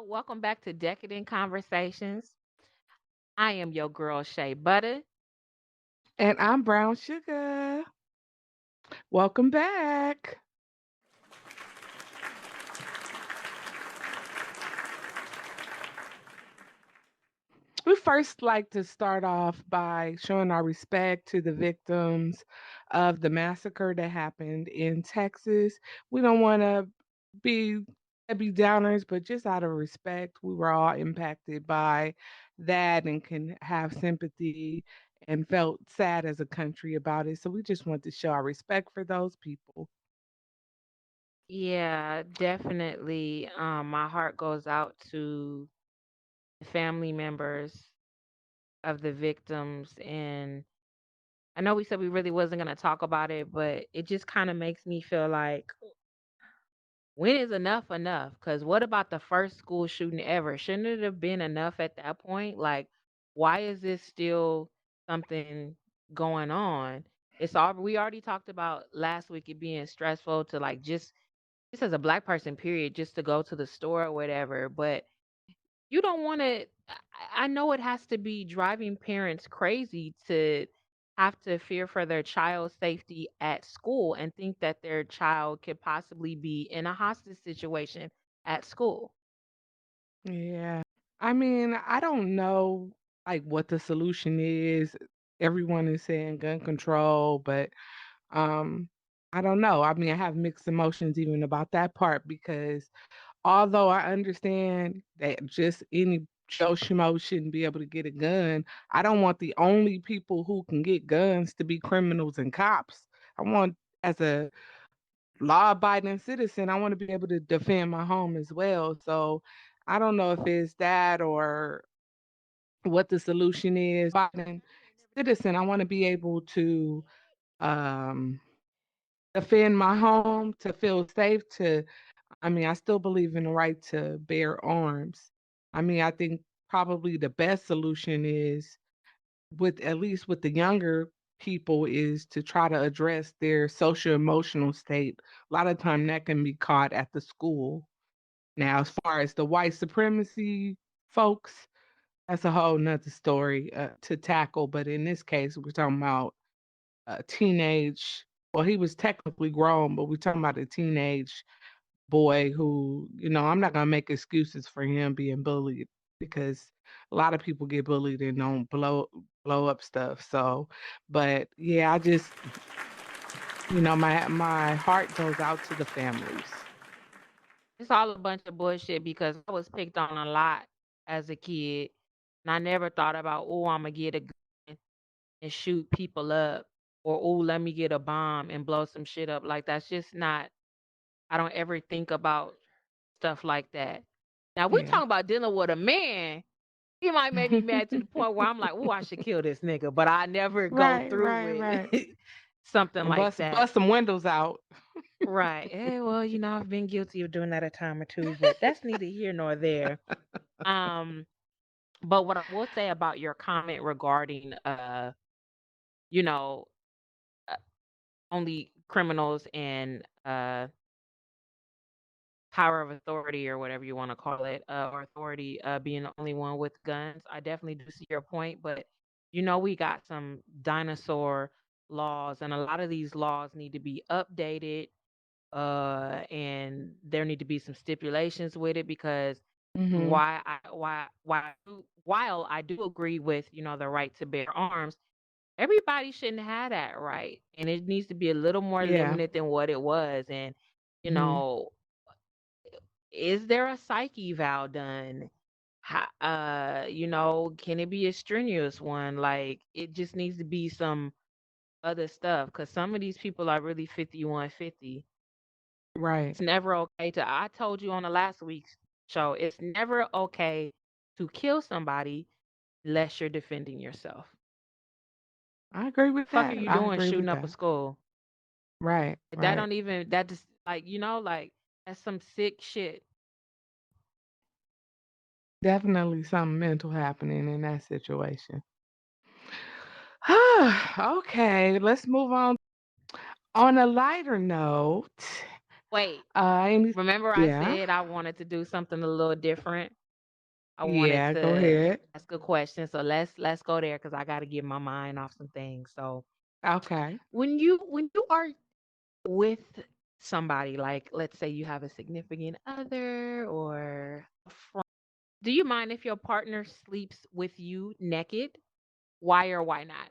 Welcome back to Decadent Conversations. I am your girl, Shay Butter. And I'm Brown Sugar. Welcome back. We first like to start off by showing our respect to the victims of the massacre that happened in Texas. We don't want to be Debbie Downers, but just out of respect, we were all impacted by that and can have sympathy and felt sad as a country about it. So we just want to show our respect for those people. Yeah, definitely. My heart goes out to the family members of the victims. And I know we said we really wasn't going to talk about it, but it just kind of makes me feel like when is enough enough? Because what about the first school shooting ever? Shouldn't it have been enough at that point? Like, why is this still something going on? It's all we already talked about last week. It being stressful to like just as a black person, period, just to go to the store or whatever. But you don't want to. I know it has to be driving parents crazy to have to fear for their child's safety at school and think that their child could possibly be in a hostage situation at school. Yeah. I mean, I don't know like what the solution is. Everyone is saying gun control, but um I don't know. I mean, I have mixed emotions even about that part because although I understand that just any Joe Schmo shouldn't be able to get a gun, I don't want the only people who can get guns to be criminals and cops. I want, as a law abiding citizen, I want to be able to defend my home as well. So I don't know if it's that or what the solution is. Abiding citizen, I want to be able to um, defend my home, to feel safe, I mean, I still believe in the right to bear arms. I mean, I think probably the best solution is with at least with the younger people is to try to address their social emotional state. A lot of time that can be caught at the school. Now, as far as the white supremacy folks, that's a whole nother story to tackle. But in this case, we're talking about a teenage. Well, he was technically grown, but we're talking about a teenage boy who, I'm not gonna make excuses for him being bullied because a lot of people get bullied and don't blow up stuff. So, but yeah, I just, my heart goes out to the families. It's all a bunch of bullshit because I was picked on a lot as a kid, and I never thought about, oh, I'm gonna get a gun and shoot people up, or oh, let me get a bomb and blow some shit up. Like that's just not. I don't ever think about stuff like that. Now we Yeah. talking about dealing with a man. He might make me mad to the point where I'm like, "Oh, I should kill this nigga," but I never go Right, through right, with right. something And like bust that. bust some windows out. Right. Well, I've been guilty of doing that a time or two, but that's neither here nor there. Um, but what I will say about your comment regarding, you know, uh, only criminals and power of authority or whatever you want to call it, or authority being the only one with guns. I definitely do see your point, but we got some dinosaur laws, and a lot of these laws need to be updated, and there need to be some stipulations with it because Mhm. while I do agree with the right to bear arms, everybody shouldn't have that right, and it needs to be a little more Yeah. limited than what it was. And you Mhm. know is there a psyche eval done? Can it be a strenuous one? Like, it just needs to be some other stuff because some of these people are really 5150. Right. It's never okay to, I told you on the last week's show, it's never okay to kill somebody unless you're defending yourself. I agree with Fuck are that. you I doing agree shooting with up a that. school? Right, That right. don't even, that just, like, like, that's some sick shit. Definitely something mental happening in that situation. Okay, let's move on. On a lighter note, Wait, Any remember I yeah. said I wanted to do something a little different? I wanted Yeah, go to ahead. ask a question, so let's go there because I gotta get my mind off some things. So Okay. when you are with somebody, like let's say you have a significant other or a friend, do you mind if your partner sleeps with you naked? Why or why not?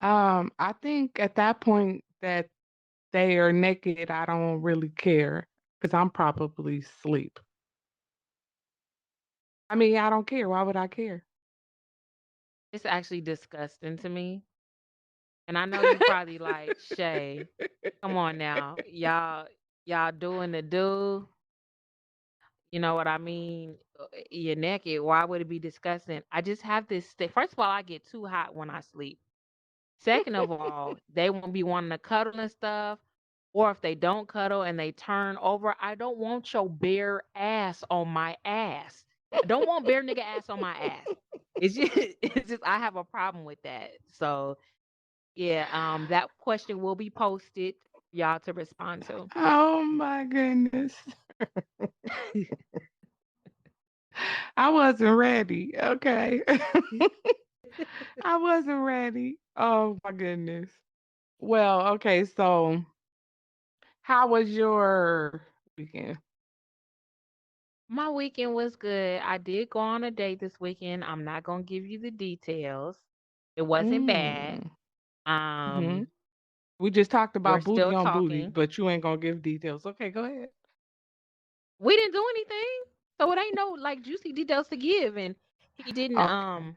I think at that point that they are naked, I don't really care because 'cause I'm probably asleep. I mean, I don't care. Why would I care? It's actually disgusting to me. And I know you probably like, Shay, come on now. Y'all doing the do. You know what I mean? You're naked. Why would it be disgusting? I just have this first of all, I get too hot when I sleep. Second of all, they won't be wanting to cuddle and stuff. Or if they don't cuddle and they turn over, I don't want your bare ass on my ass. I don't want bare nigga ass on my ass. It's just it's just I have a problem with that. So yeah, that question will be posted for y'all to respond to. Oh my goodness. I wasn't ready. Okay. I wasn't ready. Oh my goodness. Well, okay, so how was your weekend? My weekend was good. I did go on a date this weekend. I'm not gonna give you the details. It wasn't bad. Mm. Hmm. Um, We just talked we're about booty still on booty, talking. but you ain't gonna give details. Okay, go ahead. We didn't do anything, so it ain't no like juicy details to give. And he didn't Okay. um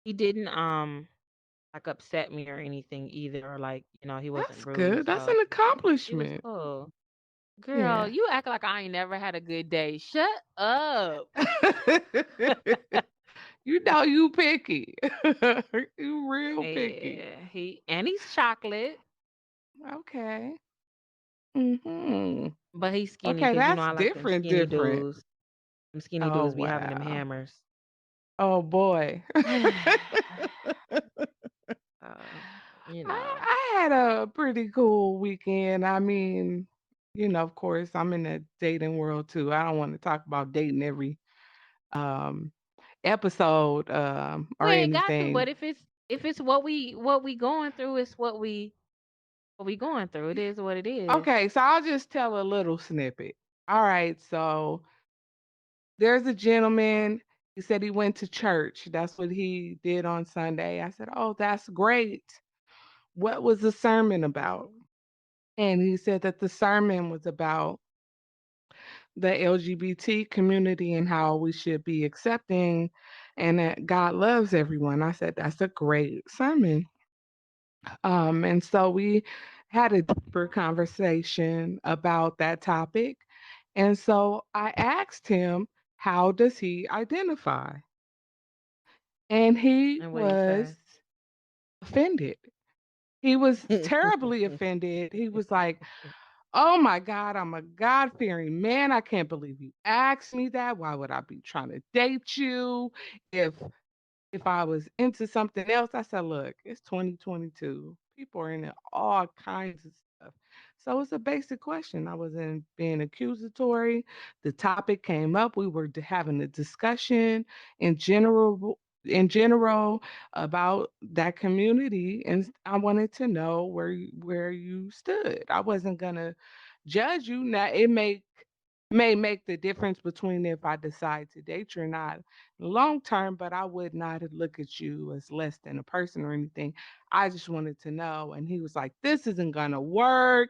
he didn't like upset me or anything either, or like he wasn't That's rude. good. That's So an it was accomplishment. cool. Girl, Yeah. you act like I ain't never had a good day. Shut up. You know you picky. You real picky. Yeah, he's chocolate, Okay. Mhm. but he's skinny Okay, because that's I like them different, skinny different. dudes. Them skinny Oh, dudes be having them wow. hammers. Oh, boy. uh, you know. I had a pretty cool weekend. I mean, of course, I'm in the dating world too. I don't want to talk about dating every um episode We or ain't got to, but anything. if it's what we going through, it's what we going through. It is what it is. Okay, so I'll just tell a little snippet. All right, so there's a gentleman. He said he went to church. That's what he did on Sunday. I said, "Oh, that's great. What was the sermon about?" Mhm. And he said that the sermon was about the LGBT community and how we should be accepting and that God loves everyone. I said, "That's a great sermon." And so we had a deeper conversation about that topic. And so I asked him, how does he identify? And he And what do you was say? offended. He was terribly offended. He was like, "Oh my God, I'm a God fearing man. I can't believe you asked me that. Why would I be trying to date you if I was into something else?" I said, "Look, it's 2022. People are into all kinds of stuff. So it's a basic question. I wasn't being accusatory. The topic came up. We were having a discussion in general about that community, and I wanted to know where you stood. I wasn't gonna judge you. Now it may make the difference between if I decide to date you or not long term, but I would not look at you as less than a person or anything. I just wanted to know." And he was like, "This isn't gonna work."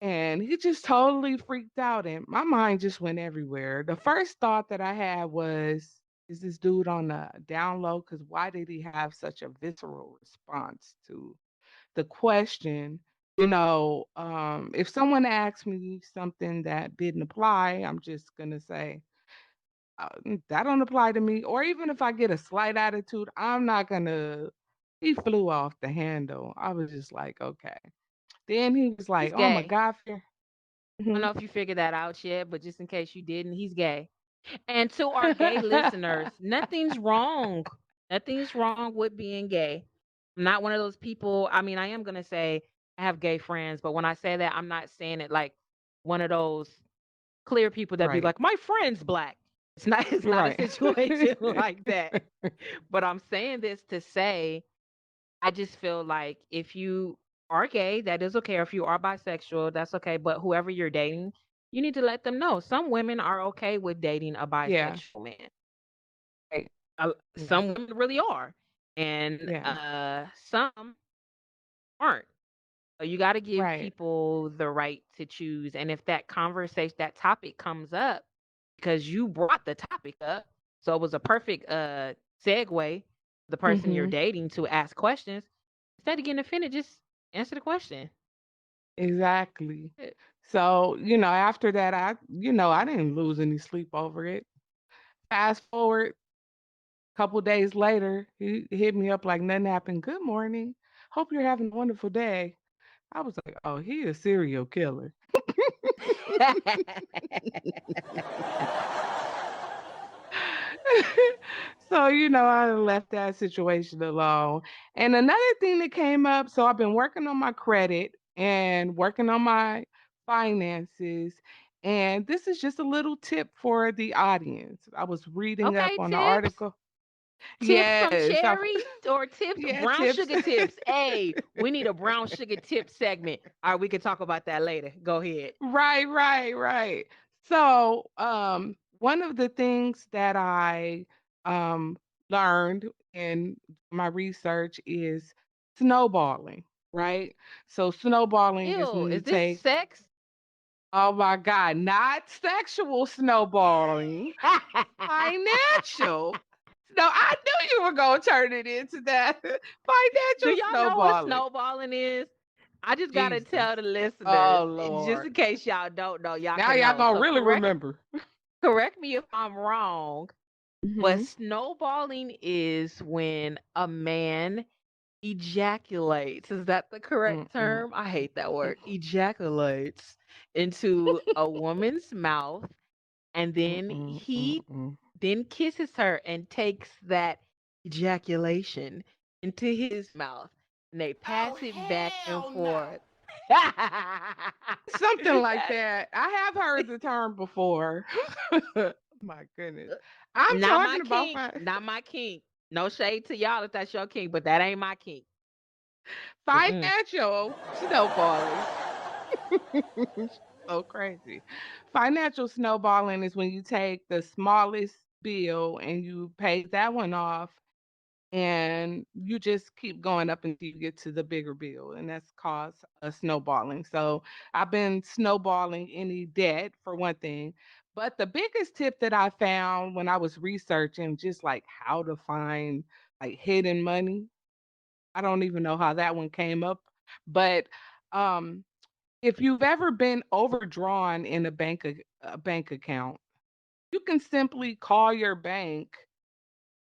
And he just totally freaked out, and my mind just went everywhere. The first thought that I had was, is this dude on the down low? Because why did he have such a visceral response to the question? If someone asks me something that didn't apply, I'm just gonna say, that don't apply to me. Or even if I get a slight attitude, I'm not gonna. He flew off the handle. I was just like, okay. Then he was like, He's "Oh my gay. God." I don't Mhm. know if you figured that out yet, but just in case you didn't, he's gay. And to our gay listeners, nothing's wrong. Nothing's wrong with being gay. I'm not one of those people. I mean, I am gonna say I have gay friends, but when I say that, I'm not saying it like one of those clear people that be Right. like, "My friend's black." It's not a Right. situation like that. But I'm saying this to say, I just feel like if you are gay, that is okay. Or if you are bisexual, that's okay. But whoever you're dating, you need to let them know. Some women are okay with dating a Yeah. bisexual man. Right. Yeah. Some women really are, and Yeah. some aren't. So you got to give Right. people the right to choose. And if that conversation, that topic comes up because you brought the topic up, so it was a perfect segue the person you're Mhm. dating to ask questions. Instead of getting offended, just answer the question. Exactly. Eh, So, after that, I didn't lose any sleep over it. Fast forward, a couple days later, he hit me up like nothing happened. Good morning. Hope you're having a wonderful day. I was like, oh, he a serial killer. So, I left that situation alone. And another thing that came up, so I've been working on my credit and working on my finances. And this is just a little tip for the audience. I was reading up Okay, on an tips. article. Tips from Yes, Cherry or tips, yeah, brown tips. sugar tips. Hey, we need a brown sugar tip segment. All right, we can talk about that later. Go ahead. Right, right, right. So, one of the things that I learned in my research is snowballing, right? So, snowballing is Ew, when you is this take, sex? oh my God, not sexual snowballing, financial. No, I knew you were going to turn it into that. Do Financial y'all know what snowballing. snowballing is? I just gotta Jesus. tell the listeners, Oh, just Lord. in case y'all don't know, y'all Now can y'all know. going to So really correct remember. correct me if I'm wrong, but Hmm. snowballing is when a man ejaculates. Is that the correct Mm-mm. term? I hate that word. Ejaculates into a woman's mouth, and then Mm-mm, he mm-mm. then kisses her and takes that ejaculation into his mouth, and they Oh, pass it back and hell no. forth. Something like that. I have heard the term before. My goodness. I'm Not my talking about kink, not my kink. No shade to y'all if that's your kink, but that ain't my kink. Mm-mm. financial snowballing. So crazy. Financial snowballing is when you take the smallest bill and you pay that one off and you just keep going up until you get to the bigger bill, and that's caused a snowballing. So I've been snowballing any debt for one thing, but the biggest tip that I found when I was researching just like how to find like hidden money, I don't even know how that one came up, but um if you've ever been overdrawn in a bank account, you can simply call your bank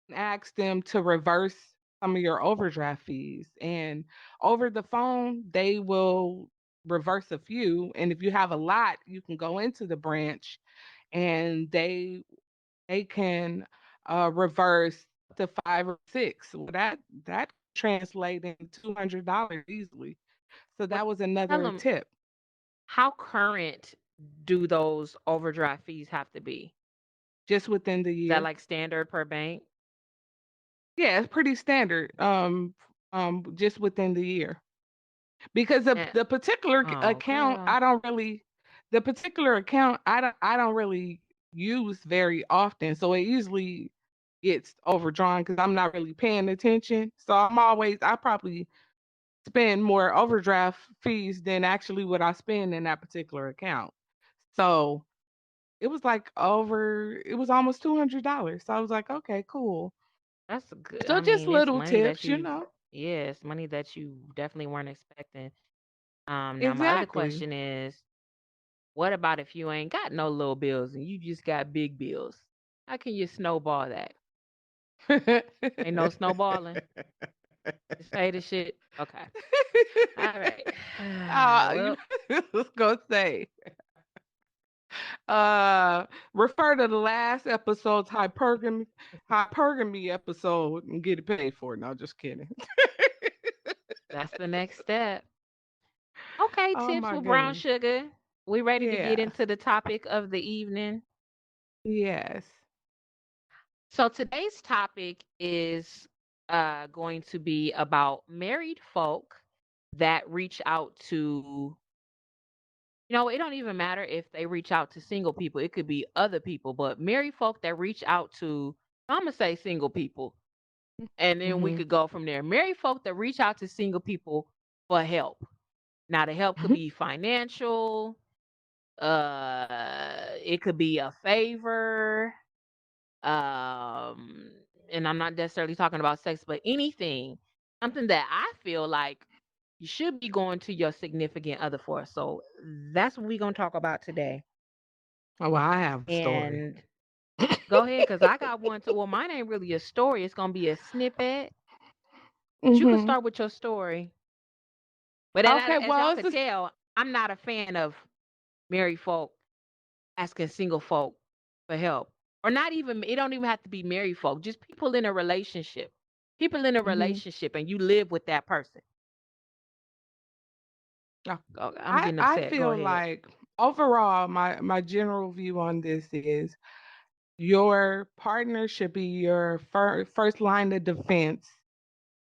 and ask them to reverse some of your overdraft fees. And over the phone, they will reverse a few. And if you have a lot, you can go into the branch and they can reverse to 5 or 6. Well, that translates into $200 easily. So What that was tell another them tip. how current do those overdraft fees have to be? Just within the Is that year. like standard per bank? Yeah, it's pretty standard. Just within the year. Because Eh, the particular oh, account, girl. the particular account I don't really use very often, so it usually gets overdrawn because I'm not really paying attention. So I probably spend more overdraft fees than actually what I spend in that particular account. So it was almost $200. So I was like, okay, cool. That's good. So I just mean, it's little money that tips. yeah, it's money that you definitely weren't expecting. Now my other Exactly. question is, what about if you ain't got no little bills and you just got big bills? How can you snowball that? Ain't no snowballing. Just pay the shit. Okay. All right. You Well, was gonna say, uh, refer to the last episode's hypergamy episode and get it paid for. No, just kidding. that's the next step. Okay, Oh tips my with brown goodness. sugar. We ready to get Yes. into the topic of the evening? Yes. So today's topic is going to be about married folk that reach out to, it don't even matter if they reach out to single people. It could be other people, but married folk that reach out to, I'm gonna say single people, and then we Mhm. could go from there. Married folk that reach out to single people for help. Now the help could be financial, it could be a favor, um, and I'm not necessarily talking about sex, but anything, something that I feel like you should be going to your significant other for. So that's what we're gonna talk about today. Oh, well, I have a story. And go ahead, cause I got one too. Well, mine ain't really a story; it's gonna be a snippet. But you can Mhm. start with your story. But Okay, as y'all well, could tell, I'm not a fan of married folk asking single folk for help. Or not even, it don't even have to be married folk, just people in a relationship. People in a mhm. relationship and you live with that person. Yeah. I'm I getting I upset. Go feel ahead. like overall my general view on this is your partner should be your first line of defense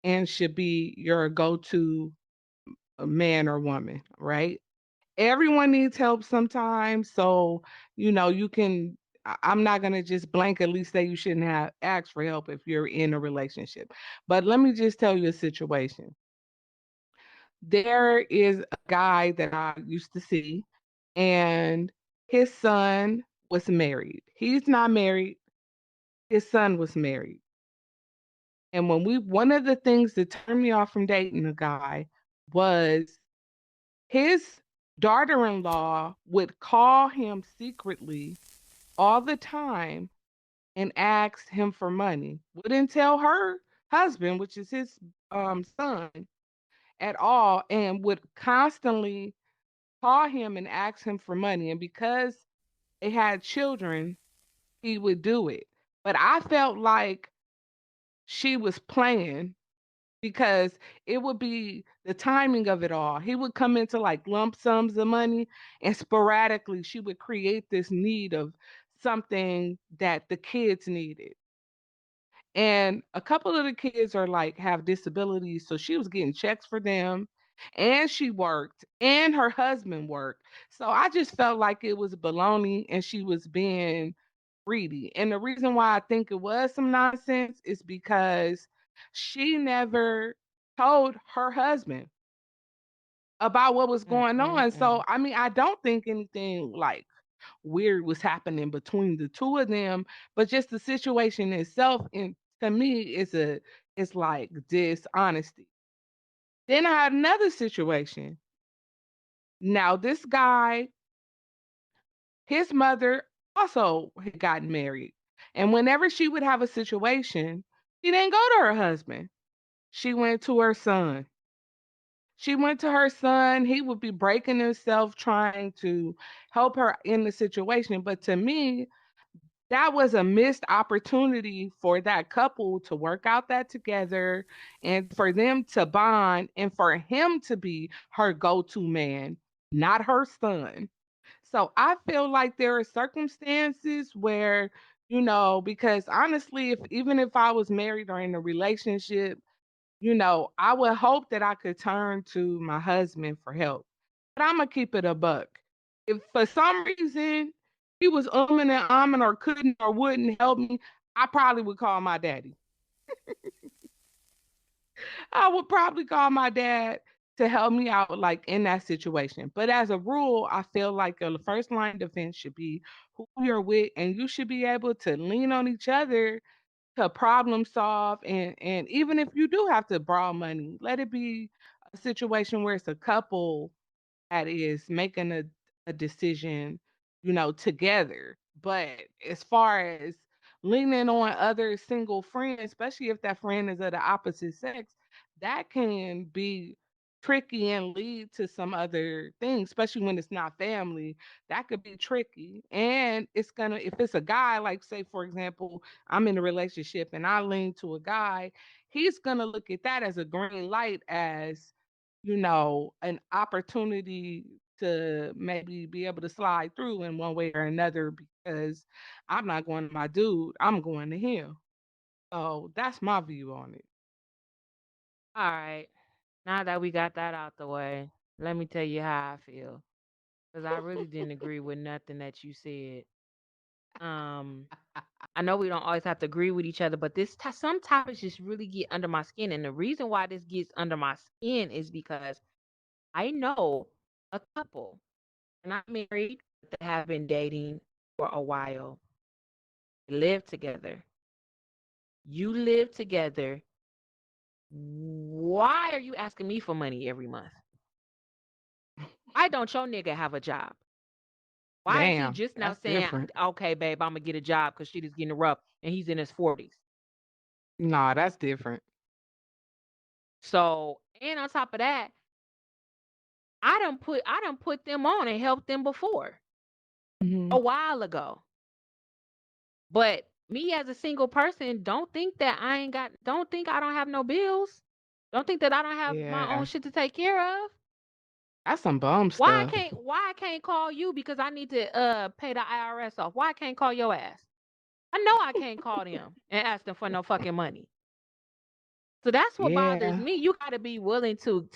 and should be your go-to man or woman, right? Everyone needs help sometimes, so you can. I'm not gonna just blanketly say you shouldn't have asked for help if you're in a relationship. But let me just tell you a situation. There is a guy that I used to see, and his son was married. He's not married. His son was married. And one of the things that turned me off from dating the guy was his daughter-in-law would call him secretly all the time and ask him for money. Wouldn't tell her husband, which is his son, at all, and would constantly call him and ask him for money. And because they had children, he would do it. But I felt like she was playing because it would be the timing of it all. He would come into like lump sums of money, and sporadically she would create this need of something that the kids needed. And a couple of the kids are like have disabilities, so she was getting checks for them, and she worked, and her husband worked. So I just felt like it was baloney and she was being greedy. And the reason why I think it was some nonsense is because she never told her husband about what was going on. So, Mm-mm-mm. I mean, I don't think anything like weird was happening between the two of them, but just the situation itself, and to me, it's like dishonesty. Then I had another situation. Now, this guy, his mother also had gotten married. And whenever she would have a situation, she didn't go to her husband. She went to her son. She went to her son. He would be breaking himself trying to help her in the situation. But to me, that was a missed opportunity for that couple to work out that together and for them to bond and for him to be her go to man, not her son. So I feel like there are circumstances where, because honestly, if even if I was married or in a relationship, I would hope that I could turn to my husband for help. But I'm gonna keep it a buck. If for some reason he was and ahhing or couldn't or wouldn't help me, I probably would call my daddy. I would probably call my dad to help me out like in that situation. But as a rule, I feel like the first line defense should be who you're with, and you should be able to lean on each other to problem solve. And even if you do have to borrow money, let it be a situation where it's a couple that is making a decision, together. But as far as leaning on other single friends, especially if that friend is of the opposite sex, that can be tricky and lead to some other things, especially when it's not family. That could be tricky. And if it's a guy, like say, for example, I'm in a relationship and I lean to a guy, he's gonna look at that as a green light as an opportunity to maybe be able to slide through in one way or another because I'm not going to my dude, I'm going to him. So that's my view on it. All right. Now that we got that out the way, let me tell you how I feel. Because I really didn't agree with nothing that you said. Um, I know we don't always have to agree with each other, but some topics just really get under my skin. And the reason why this gets under my skin is because I know a couple, and I'm married, that have been dating for a while, live together. You live together. Why are you asking me for money every month? Why don't your nigga have a job? Why is he Damn, just now that's saying, different. okay, babe, I'm gonna get a job because shit is getting rough and he's in his 40s? Nah, that's different. So, and on top of that, I done put them on and helped them before a Mhm. while ago. But me as a single person, don't think I don't have no bills. Don't think that I don't have my own Yeah, shit to take care of. that's some bum stuff. Why I can't call you because I need to pay the IRS off? Why I can't call your ass? I know I can't call them and ask them for no fucking money. So that's what bothers Yeah, me. You got to be willing to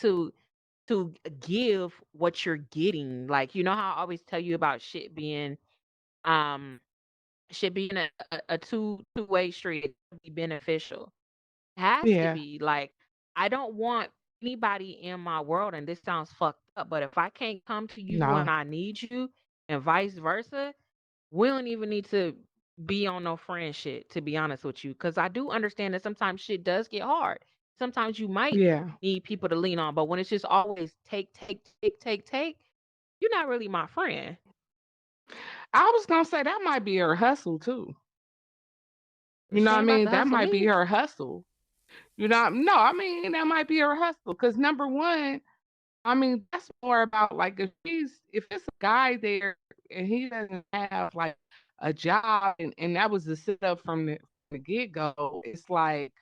give what you're getting. Like, you know how I always tell you about um shit being a two-way street. It can be beneficial. Has to yeah, be. Like, I don't want anybody in my world, and this sounds fucked up, but if I can't come to you when no, I need you and vice versa, we don't even need to be on no friend shit, to be honest with you. Cause I do understand that sometimes shit does get hard. Sometimes you might yeah. need people to lean on, but when it's just always take, take, take, take, take, you're not really my friend. I was gonna say that might be her hustle too. You know She what I ain't about mean? to That hustle might be me. her hustle. No, I mean that might be her hustle. Cause number one, I mean, that's more about like if it's a guy there and he doesn't have like a job and that was the setup from the get go, it's like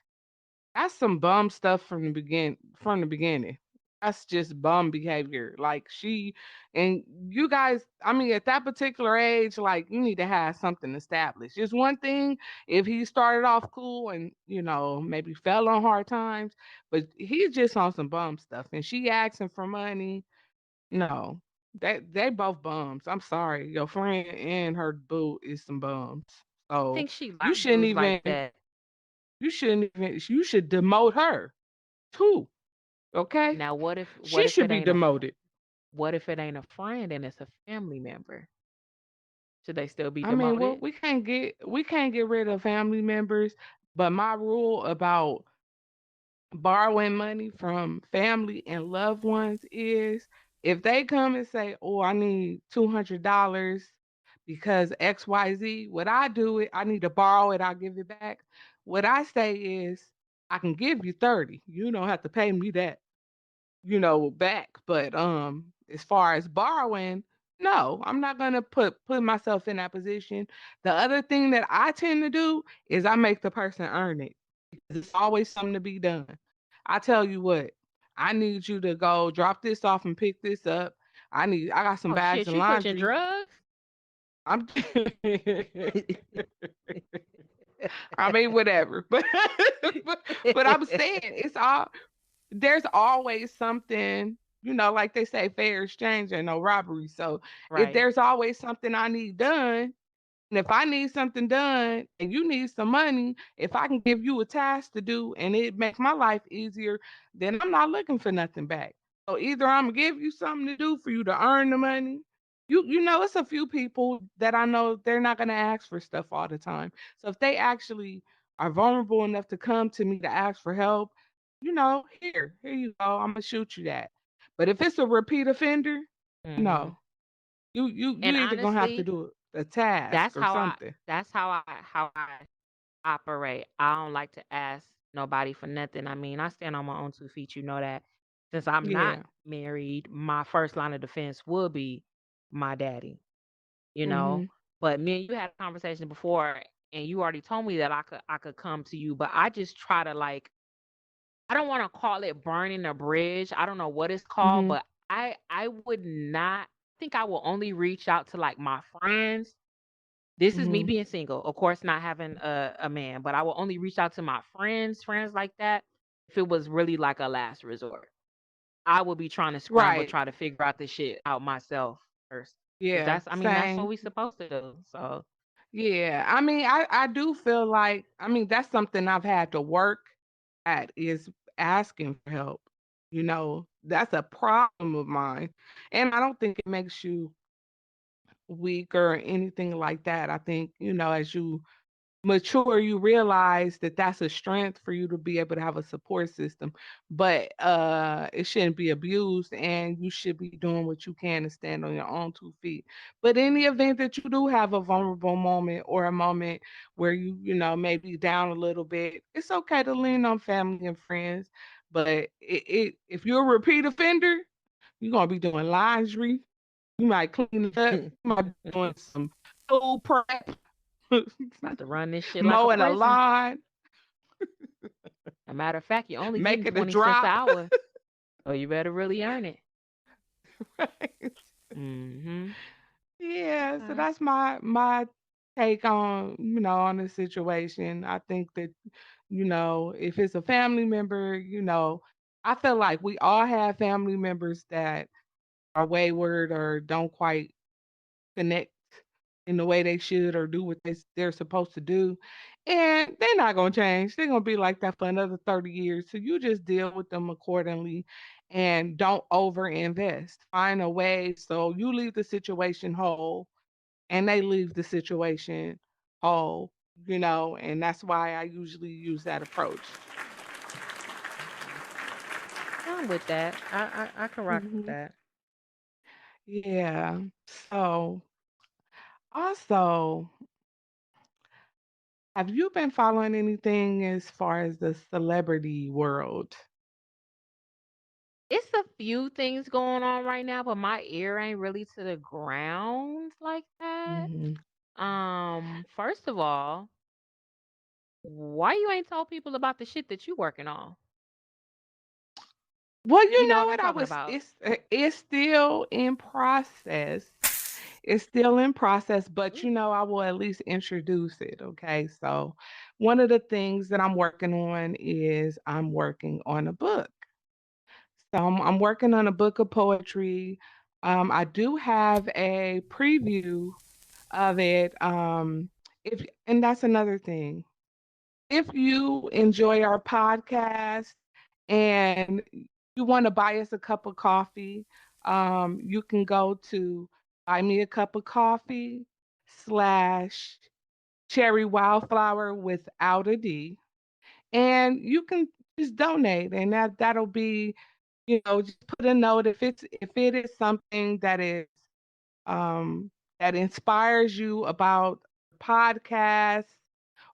that's some bum stuff from the beginning. That's just bum behavior. Like she and you guys, I mean, at that particular age, like you need to have something established. Just one thing, if he started off cool and maybe fell on hard times, but he's just on some bum stuff. And she asking for money. No, they both bums. I'm sorry, your friend and her boo is some bums. I So think she you like shouldn't dudes like even that. you should demote her too, okay? Now, She should be demoted. what if it ain't a friend and it's a family member? Should they still be I mean, well, demoted? we can't get rid of family members, but my rule about borrowing money from family and loved ones is if they come and say, "Oh, I need $200 because XYZ," what I do it, I need to borrow it, I'll give it back. What I say is, I can give you 30. You don't have to pay me that. Back. But as far as borrowing, no, I'm not gonna put myself in that position. The other thing that I tend to do is I make the person earn it because it's always something to be done. I tell you what, I need you to go drop this off and pick this up. I got some Oh bags shit, of you pushing laundry. drugs? I'm I mean whatever. But I'm saying there's always something, like they say, fair exchange and no robbery. So if Right. there's always something I need done, and if I need something done and you need some money, if I can give you a task to do and it makes my life easier, then I'm not looking for nothing back. So either I'm gonna give you something to do for you to earn the money. It's a few people that I know they're not gonna ask for stuff all the time. So if they actually are vulnerable enough to come to me to ask for help, here you go. I'm gonna shoot you that. But if it's a repeat offender, Mhm. no. You And either gonna have to honestly, do a task that's or how I something. that's how I operate. I don't like to ask nobody for nothing. I mean, I stand on my own 2 feet, you know that. Since I'm not Yeah. married, my first line of defense would be my daddy, you know? Mhm. But me and you had a conversation before and you already told me that I could come to you, but I just try to like I don't wanna call it burning a bridge. I don't know what it's called, Mhm. but I would not think I will only reach out to, like, my friends. This is me Mhm. being single, of course, not having a man, but I will only reach out to my friends like that, if it was really like a last resort. I would be trying to scramble, Right. try to figure out this shit out myself first, 'cause Yeah, that's I mean, that's what same. we supposed to do, so Yeah, I mean, I do feel like I mean, that's something I've had to work at is asking for help. You know, that's a problem of mine. And I don't think it makes you weak or anything like that. I think, as you mature, you realize that that's a strength for you to be able to have a support system, but it shouldn't be abused, and you should be doing what you can to stand on your own 2 feet. But in the event that you do have a vulnerable moment or a moment where you be down a little bit, it's okay to lean on family and friends. But if you're a repeat offender, you're gonna be doing laundry, you might clean it up, you might be doing some food prep, about to run this shit like a mowing a prison. lawn, A matter of fact, you're only getting making a 20 cents an drop. hour, so you better really earn it. Right. Mhm. Yeah, so Okay. that's my take on the situation. I think that, if it's a family member, I feel like we all have family members that are wayward or don't quite connect in the way they should or do what they're supposed to do. And they're not going to change. They're going to be like that for another 30 years. So you just deal with them accordingly and don't over invest. Find a way so you leave the situation whole and they leave the situation whole, and that's why I usually use that approach. I'm with that. I can rock with Mhm. that. Yeah. So, also, have you been following anything as far as the celebrity world? It's a few things going on right now, but my ear ain't really to the ground like that. Mhm. First of all, why you ain't told people about the shit that you working on? Well, You you know know what I'm what? I talking was about. it's still in process. It's still in process, but Mm. I will at least introduce it. Okay. So, one of the things that I'm working on is I'm working on a book. So, I'm working on a book of poetry. I do have a preview of it. If and that's another thing. If you enjoy our podcast and you want to buy us a cup of coffee, you can go to buy me a cup of coffee slash cherry wildflower without a D. And you can just donate and that'll be, just put a note if it is something um that inspires you about podcasts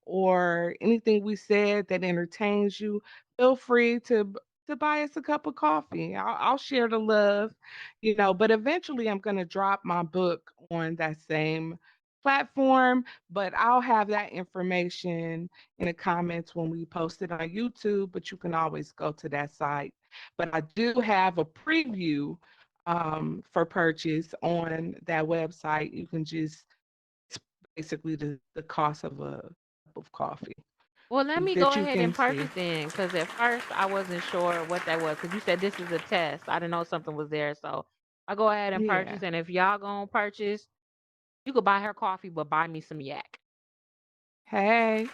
or anything we said that entertains you, feel free to buy us a cup of coffee. I'll share the love. But eventually, I'm going to drop my book on that same platform, but I'll have that information in the comments when we post it on YouTube. But you can always go to that site. But I do have a preview for purchase on that website. You can just it's basically the cost of a cup of coffee Well, let me go that you ahead and can see. purchase then, because at first I wasn't sure what that was. Because you said this is a test. I didn't know something was there, so I go ahead and Yeah. purchase. And if y'all gonna purchase, you could buy her coffee, but buy me some yak. Hey.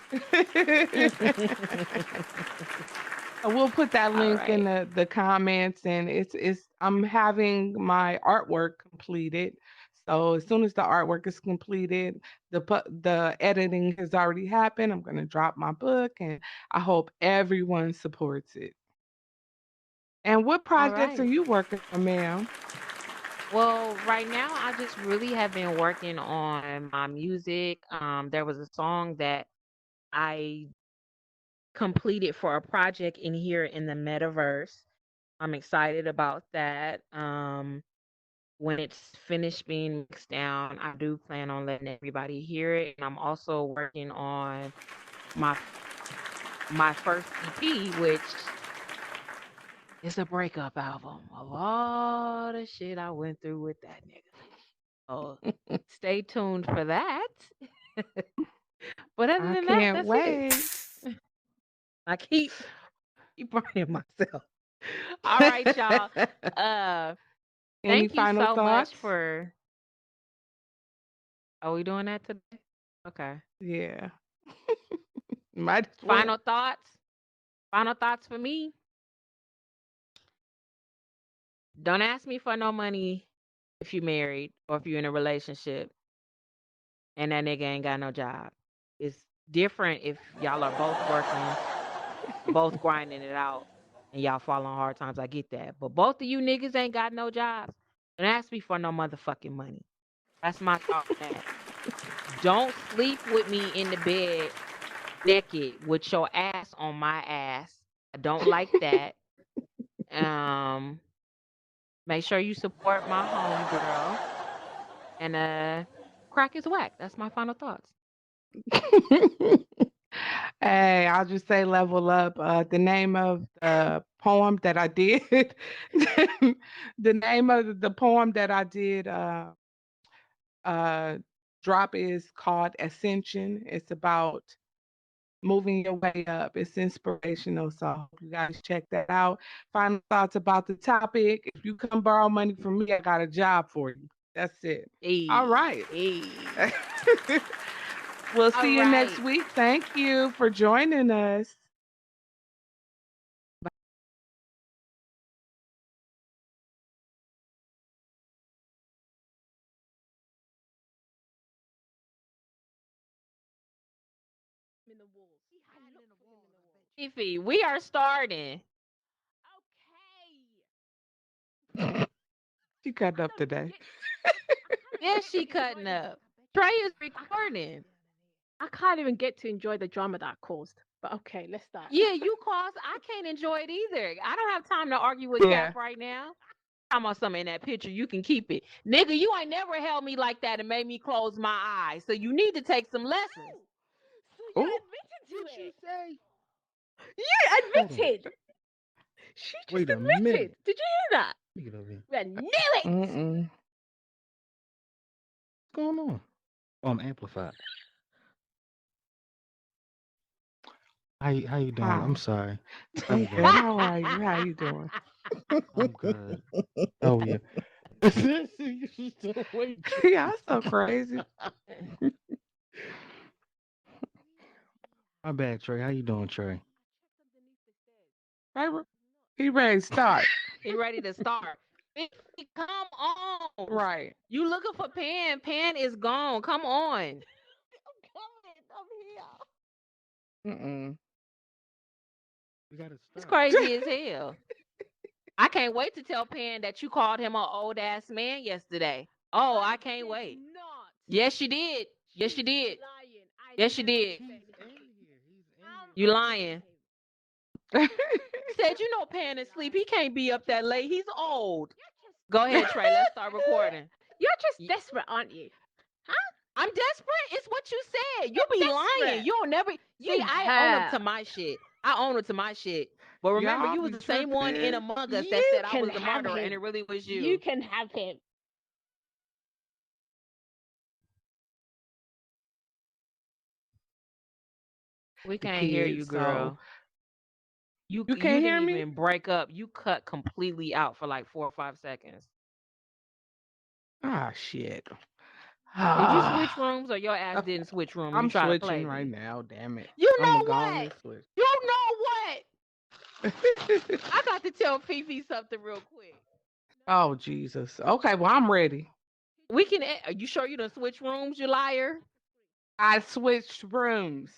We'll put that All link in right. the comments, and it's I'm having my artwork completed. So as soon as the artwork is completed, the editing has already happened. I'm gonna drop my book, and I hope everyone supports it. And what All projects are right. you working on, ma'am? Well, right now I just really have been working on my music. There was a song that I completed for a project in here in the metaverse. I'm excited about that. When it's finished being mixed down, I do plan on letting everybody hear it. And I'm also working on my my first EP, which It's a breakup album of all the shit I went through with that nigga. Oh, stay tuned for that. But other I than that, can't that's it. wait. I keep burning myself. All right, y'all. Any Thank you final so much thoughts? for. Are we doing that today? Okay. Yeah. Might as well. Final thoughts. Final thoughts for me. Don't ask me for no money if you married or if you're in a relationship and that nigga ain't got no job. It's different if y'all are both working, both grinding it out, and y'all fall on hard times. I get that. But both of you niggas ain't got no jobs. Don't ask me for no motherfucking money. That's my thought on that. Don't sleep with me in the bed naked with your ass on my ass. I don't like that. Um, Make sure you support my homegirl. And crack is whack. That's my final thoughts. Hey, I'll just say level up. The name of the poem that I did, the name of the poem that I did drop is called Ascension. It's about moving your way up. It's inspirational. So I hope you guys check that out. Final thoughts about the topic. If you come borrow money from me, I got a job for you. That's it. All right. Hey. We'll All see you next right. week. Thank you for joining us. In the walls. I look for him in the walls. Fifi, we are starting. Okay. She cut up today. Yeah, she cutting up. Trey is recording. I can't even get to enjoy the drama that caused. But okay, let's start. Yeah, you caused. I can't enjoy it either. I don't have time to argue with Yeah. Cap right now. I'm on something in that picture. You can keep it. Nigga, you ain't never held me like that and made me close my eyes. So you need to take some lessons. So you Ooh. admitted to it. say? You Hold on. admitted. She just Wait a admitted. minute. Did you hear that? Let me get over here. I knew it. Mm-mm. What's going on? Oh, I'm amplified. How you doing? Hi. I'm sorry. I'm you good. doing? How are you? How you doing? I'm good. Oh yeah. You still waiting. Y'all so crazy. My bad, Trey. How you doing, Trey? Right? He ready to start. He ready to start. Vicky, come on. Right. You looking for Pan. Pan is gone. Come on. I'm coming. I'm here. Mm-mm. We gotta It's start. crazy as hell. I can't wait to tell Pan that you called him an old ass man yesterday. Oh, I can't did wait. Not. Yes, you did. Yes, you did. Lying. I Yes, you never did. said He's anything. in here. He's in I'm You here. lying. Said you know Pan is asleep. He can't be up that late. He's old. Go ahead, Trey. Let's start recording. You're just desperate, aren't you? I'm desperate. It's what you said. You be lying. desperate. You don't never You see. I own up have. to my shit. I own up to my shit. But remember, Y'all you was be the same one in tripping. Among Us that You said I can was the have murderer, and him. it really was You you. can have him. We The can't hear you, kids, so girl. you You can't hear didn't me? even break up. You cut completely out for like 4 or 5 seconds. Ah, shit. Did you switch rooms or your ass didn't switch room? I'm You try to play switching me. right now, damn it. You I'm know gonna go what? and switch. You know what? I got to tell Fifi something real quick. Oh, Jesus. Okay, well, I'm ready. We can. Are you sure you done switch rooms, you liar? I switched rooms.